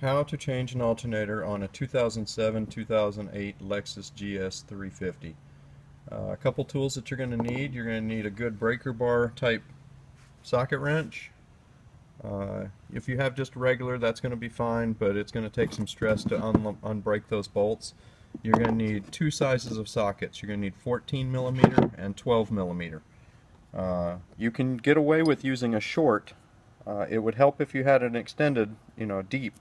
How to change an alternator on a 2007-2008 Lexus GS 350. A couple tools that you're going to need. You're going to need a good breaker bar type socket wrench. If you have just regular, that's going to be fine, but it's going to take some stress to unbreak those bolts. You're going to need two sizes of sockets. You're going to need 14 millimeter and 12 millimeter. You can get away with using a short. It would help if you had an extended, deep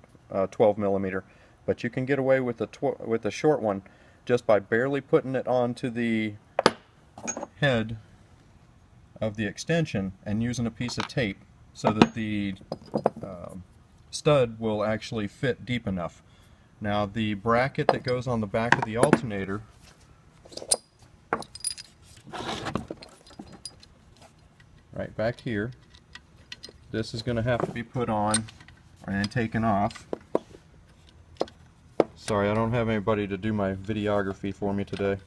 12 millimeter, but you can get away with a short one just by barely putting it onto the head of the extension and using a piece of tape so that the stud will actually fit deep enough. Now the bracket that goes on the back of the alternator right back here, this is going to have to be put on and taken off. Sorry, I don't have anybody to do my videography for me today.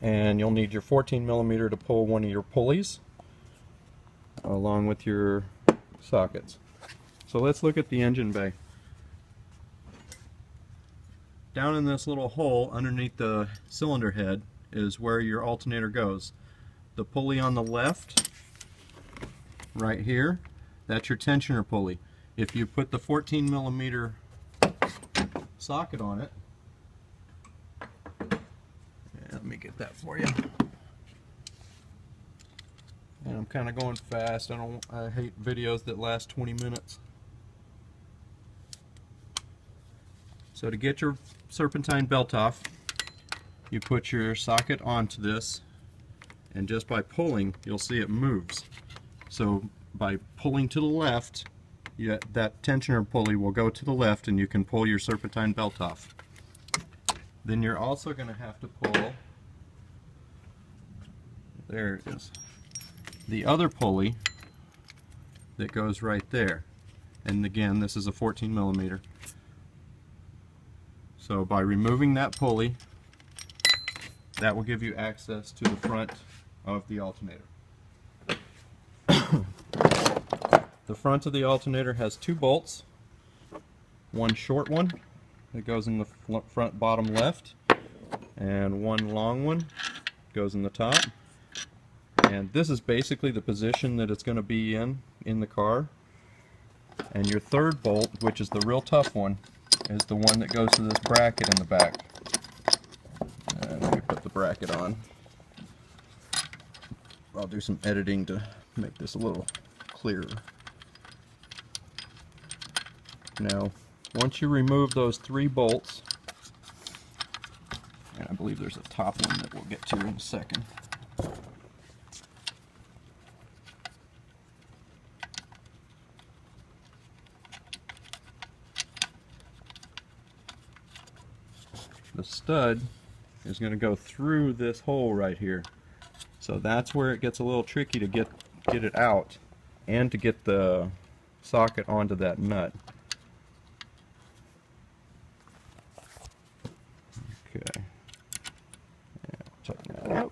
And you'll need your 14 millimeter to pull one of your pulleys along with your sockets. So let's look at the engine bay. Down in this little hole underneath the cylinder head is where your alternator goes. The pulley on the left, right here, that's your tensioner pulley. If you put the 14 millimeter socket on it, let me get that for you. And I'm kind of going fast. I hate videos that last 20 minutes. So to get your serpentine belt off, you put your socket onto this, and just by pulling, you'll see it moves. So by pulling to the left, that tensioner pulley will go to the left and you can pull your serpentine belt off. Then you're also going to have to pull, there it is, the other pulley that goes right there. And again, this is a 14 millimeter. So by removing that pulley, that will give you access to the front of the alternator. The front of the alternator has two bolts, one short one that goes in the front bottom left, and one long one goes in the top. And this is basically the position that it's going to be in the car. And your third bolt, which is the real tough one, is the one that goes to this bracket in the back. And let me put the bracket on. I'll do some editing to make this a little clearer. Now, once you remove those three bolts, and I believe there's a top one that we'll get to in a second. The stud is going to go through this hole right here. So that's where it gets a little tricky to get it out and to get the socket onto that nut. Okay. Yeah, tighten that up.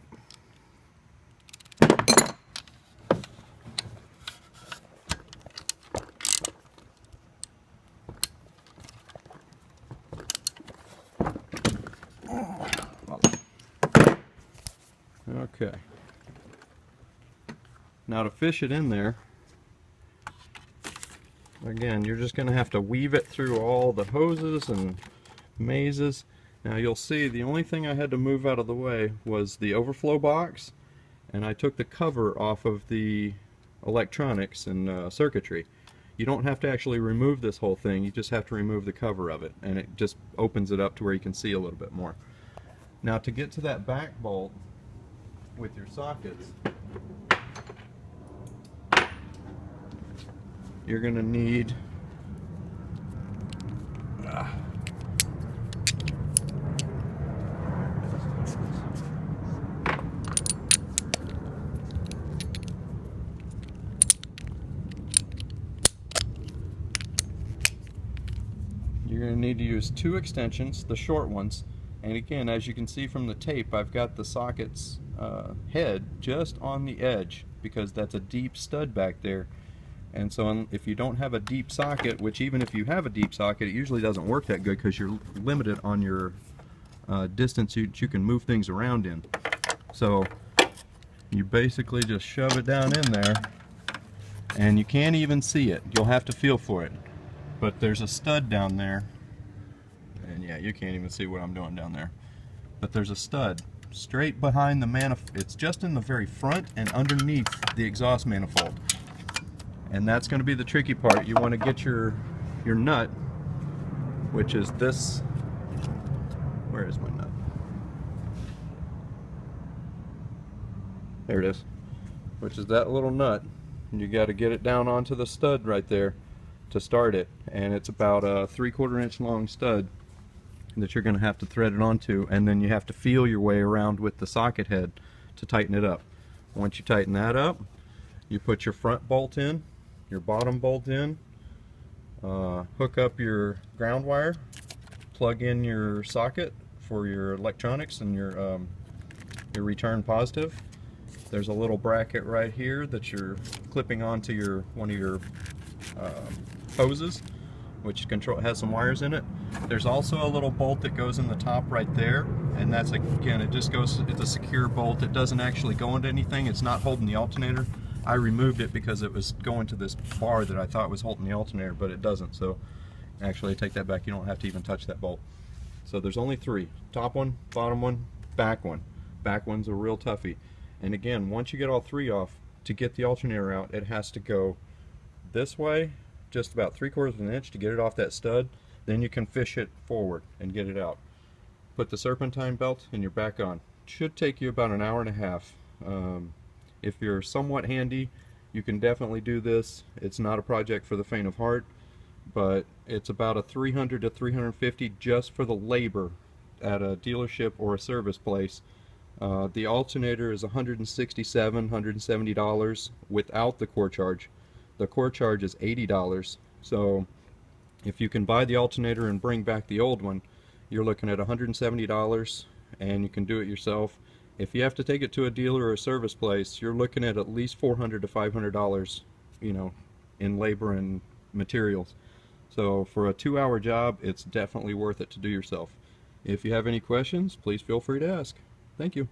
Okay. Now to fish it in there, again, you're just going to have to weave it through all the hoses and mazes. Now you'll see the only thing I had to move out of the way was the overflow box, and I took the cover off of the electronics and circuitry. You don't have to actually remove this whole thing, you just have to remove the cover of it, and it just opens it up to where you can see a little bit more. Now to get to that back bolt with your sockets, you're going to need to use two extensions, the short ones, and again, as you can see from the tape, I've got the socket's head just on the edge because that's a deep stud back there, And so if you don't have a deep socket, which even if you have a deep socket, it usually doesn't work that good because you're limited on your distance you can move things around in. So you basically just shove it down in there, and you can't even see it. You'll have to feel for it. But there's a stud down there, and yeah, you can't even see what I'm doing down there. But there's a stud straight behind the manifold. It's just in the very front and underneath the exhaust manifold. And that's going to be the tricky part. You want to get your nut, which is this. Where is my nut? There it is. Which is that little nut. And you got to get it down onto the stud right there to start it. And it's about a 3/4 inch long stud that you're going to have to thread it onto, and then you have to feel your way around with the socket head to tighten it up. Once you tighten that up, you put your front bolt in, your bottom bolt in, hook up your ground wire, plug in your socket for your electronics and your return positive. There's a little bracket right here that you're clipping onto one of your hoses, which has some wires in it. There's also a little bolt that goes in the top right there, and that's, again, it's a secure bolt. It doesn't actually go into anything. It's not holding the alternator. I removed it because it was going to this bar that I thought was holding the alternator, but it doesn't. So actually, I take that back. You don't have to even touch that bolt. So there's only three: top one, bottom one, back one. Back one's a real toughie. And again, once you get all three off, to get the alternator out, it has to go this way, just about 3/4 inch to get it off that stud. Then you can fish it forward and get it out. Put the serpentine belt and you're back on. It should take you about an hour and a half. If you're somewhat handy, you can definitely do this. It's not a project for the faint of heart, but it's about a $300 to $350 just for the labor at a dealership or a service place. The alternator is $167, $170 without the core charge. The core charge is $80. So if you can buy the alternator and bring back the old one, you're looking at $170, and you can do it yourself. If you have to take it to a dealer or a service place, you're looking at least $400 to $500, you know, in labor and materials. So for a 2-hour job, it's definitely worth it to do yourself. If you have any questions, please feel free to ask. Thank you.